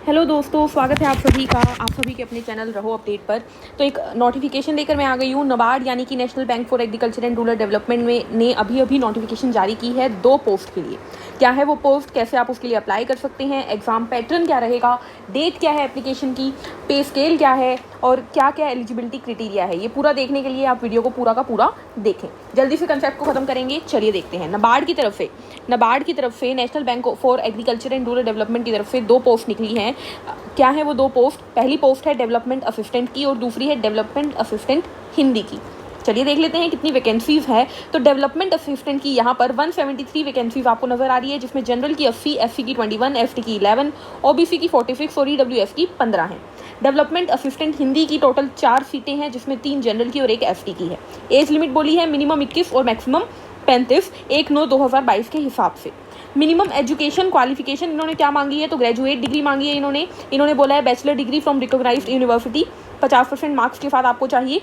Hello दोस्तों, स्वागत है आप सभी के अपने चैनल रहो अपडेट पर। तो एक नोटिफिकेशन लेकर मैं आ गई हूँ। नाबार्ड यानी कि national bank for agriculture and rural development में ने अभी नोटिफिकेशन जारी की है 2 पोस्ट के लिए। क्या है वो पोस्ट, कैसे आप उसके लिए अप्लाई कर सकते हैं, एग्ज़ाम पैटर्न क्या रहेगा, डेट क्या है एप्लीकेशन की, पे स्केल क्या है और क्या क्या एलिजिबिलिटी क्राइटेरिया है, ये पूरा देखने के लिए आप वीडियो को पूरा का पूरा देखें। जल्दी से कंसेप्ट को ख़त्म करेंगे, चलिए देखते हैं। नाबार्ड की तरफ से national bank for agriculture and rural development की तरफ से 2 पोस्ट निकली हैं। क्या है वो 2 पोस्ट? पहली पोस्ट है डेवलपमेंट असिस्टेंट की और दूसरी है डेवलपमेंट असिस्टेंट हिंदी की। चलिए देख लेते हैं कितनी वैकेंसीज है। तो डेवलपमेंट असिस्टेंट की यहाँ पर 173 वैकेंसीज आपको नजर आ रही है, जिसमें जनरल की 80, एससी की 21, एसटी की 11, ओबीसी की 46 और ईडब्ल्यूएस की 15 हैं। डेवलपमेंट असिस्टेंट हिंदी की टोटल 4 सीटें हैं, जिसमें 3 जनरल की और 1 एसटी की है। एज लिमिट बोली है मिनिमम 21 और मैक्सिमम 35, 1/9/2022 के हिसाब से। मिनिमम एजुकेशन क्वालिफिकेशन इन्होंने क्या मांगी है? तो ग्रेजुएट डिग्री मांगी है इन्होंने बोला है bachelor degree from recognised university 50% marks के साथ आपको चाहिए,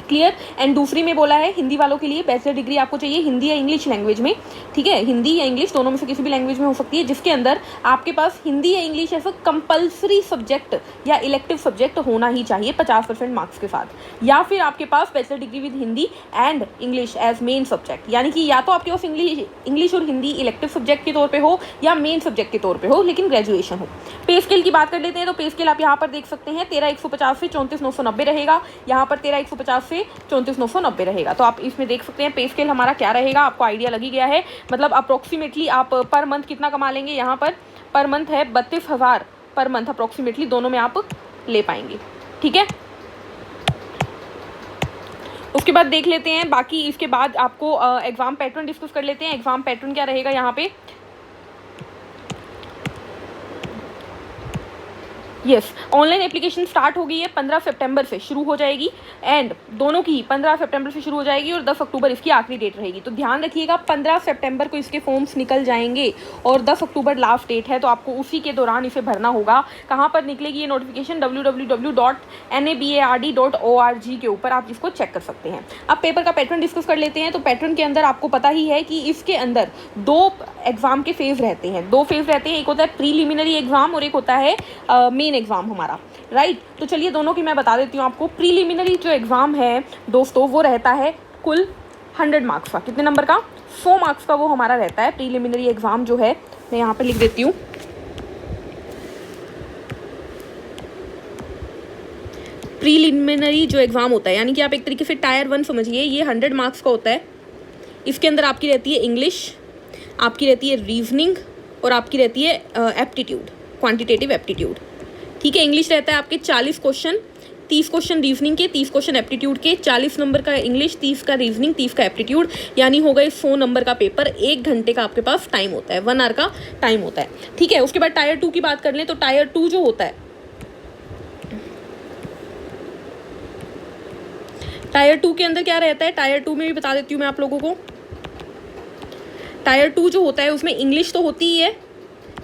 क्लियर। एंड दूसरी में बोला है हिंदी वालों के लिए बैचलर डिग्री आपको चाहिए हिंदी या इंग्लिश लैंग्वेज में, ठीक है, हिंदी या इंग्लिश दोनों में से किसी भी लैंग्वेज में हो सकती है, जिसके अंदर आपके पास हिंदी या इंग्लिश ऐसा कंपल्सरी सब्जेक्ट या इलेक्टिव सब्जेक्ट होना ही चाहिए 50% मार्क्स के साथ, या फिर आपके पास bachelor degree with Hindi and English as main subject, यानी कि या तो आपके पास इंग्लिश और हिंदी इलेक्टिव सब्जेक्ट के तौर पर हो या मेन सब्जेक्ट के तौर पर हो, लेकिन ग्रेजुएशन हो। पे स्केल की बात कर लेते हैं। तो पे स्केल आप यहाँ पर देख सकते हैं 13,150 से 34,990 रहेगा। यहाँ पर 13,150 से 34,990 रहेगा। तो आप इसमें देख सकते हैं पे स्केल हमारा क्या रहेगा, आपको आइडिया लग ही गया है। मतलब अप्रोक्सीमेटली आप पर मंथ कितना कमा लेंगे, यहाँ पर पर मंथ है 32,000 पर मंथ अप्रोक्सीमेटली, दोनों में आप ले पाएंगे, ठीक है। उसके बाद देख लेते हैं बाकी। इसके बाद आपको एग्जाम पैटर्न डिस्कस कर लेते हैं। एग्जाम पैटर्न क्या रहेगा यहाँ पे? यस, ऑनलाइन एप्लीकेशन स्टार्ट हो गई है, 15 सितंबर से शुरू हो जाएगी एंड दोनों की 15 सितंबर से शुरू हो जाएगी और 10 अक्टूबर इसकी आखिरी डेट रहेगी। तो ध्यान रखिएगा 15 सितंबर को इसके फॉर्म्स निकल जाएंगे और 10 अक्टूबर लास्ट डेट है, तो आपको उसी के दौरान इसे भरना होगा। कहाँ पर निकलेगी ये नोटिफिकेशन? www.nabard.org के ऊपर आप इसको चेक कर सकते हैं। अब पेपर का पैटर्न डिस्कस कर लेते हैं। तो पैटर्न के अंदर आपको पता ही है कि इसके अंदर 2 एग्जाम के फेज रहते हैं, 2 फेज रहते हैं। एक होता है प्रीलिमिनरी एग्जाम और एक होता है मेन एग्जाम हमारा, राइट। तो चलिए दोनों की मैं बता देती हूँ आपको। प्रीलिमिनरी जो एग्जाम है दोस्तों, वो रहता है कुल 100 मार्क्स का। कितने नंबर का? 100 मार्क्स का वो हमारा रहता है प्रीलिमिनरी एग्जाम जो है। मैं यहाँ पर लिख देती हूँ। प्रीलिमिनरी जो एग्जाम होता है, यानी कि आप एक तरीके से टायर 1 समझिए, ये 100 मार्क्स का होता है। इसके अंदर आपकी रहती है इंग्लिश, आपकी रहती है रीजनिंग और आपकी रहती है एप्टीट्यूड, क्वांटिटेटिव एप्टीट्यूड, ठीक है। इंग्लिश रहता है आपके 40 क्वेश्चन, 30 क्वेश्चन रीजनिंग के, 30 क्वेश्चन एप्टीट्यूड के, 40 नंबर का इंग्लिश, 30 का रीजनिंग, 30 का एप्टीट्यूड, यानी हो गए 100 नंबर का पेपर। 1 घंटे का आपके पास टाइम होता है, 1 आवर का टाइम होता है, ठीक है। उसके बाद टायर 2 की बात कर लें। तो टायर 2 जो होता है, टायर 2 के अंदर क्या रहता है, टायर 2 में भी बता देती हूँ मैं आप लोगों को। टायर 2 जो होता है उसमें इंग्लिश तो होती ही है,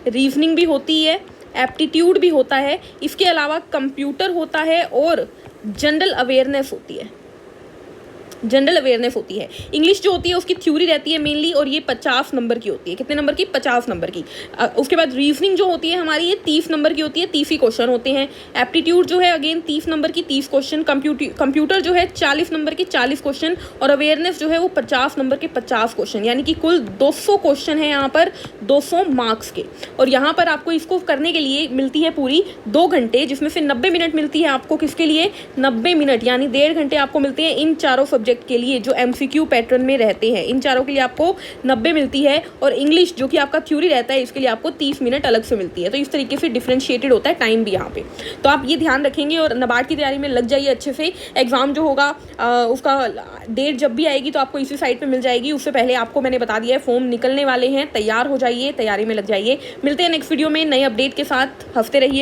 रीजनिंग भी होती है, एप्टीट्यूड भी होता है, इसके अलावा कंप्यूटर होता है और जनरल अवेयरनेस होती है। इंग्लिश जो होती है उसकी थ्योरी रहती है मेनली, और ये 50 नंबर की होती है। कितने नंबर की? 50 नंबर की। उसके बाद रीजनिंग जो होती है हमारी, ये 30 नंबर की होती है, 30 ही क्वेश्चन होते हैं। एप्टीट्यूड जो है अगेन 30 नंबर की, 30 क्वेश्चन। कंप्यूटर जो है 40 नंबर के 40 क्वेश्चन, और अवेयरनेस जो है वो 50 नंबर के 50 क्वेश्चन, यानी कि कुल 200 क्वेश्चन है यहाँ पर, 200 मार्क्स के। और यहाँ पर आपको इसको करने के लिए मिलती है पूरी 2 घंटे, जिसमें से 90 मिनट मिलती है आपको। किसके लिए? 90 मिनट, यानी 1.5 घंटे आपको मिलते हैं इन चारों सब्जेक्ट के लिए जो एमसीक्यू पैटर्न में रहते हैं। इन चारों के लिए आपको 90 मिलती है, और इंग्लिश जो कि आपका थ्योरी रहता है इसके लिए आपको 30 मिनट अलग से मिलती है। तो इस तरीके से डिफरेंशिएटेड होता है टाइम भी यहाँ पे। तो आप ये ध्यान रखेंगे और नाबार्ड की तैयारी में लग जाइए अच्छे से। एग्जाम जो होगा उसका डेट जब भी आएगी तो आपको इसी साइट पे मिल जाएगी। उससे पहले आपको मैंने बता दिया है फॉर्म निकलने वाले हैं, तैयार हो जाइए, तैयारी में लग जाइए। मिलते हैं नेक्स्ट वीडियो में नए अपडेट के साथ। हंसते रहिए।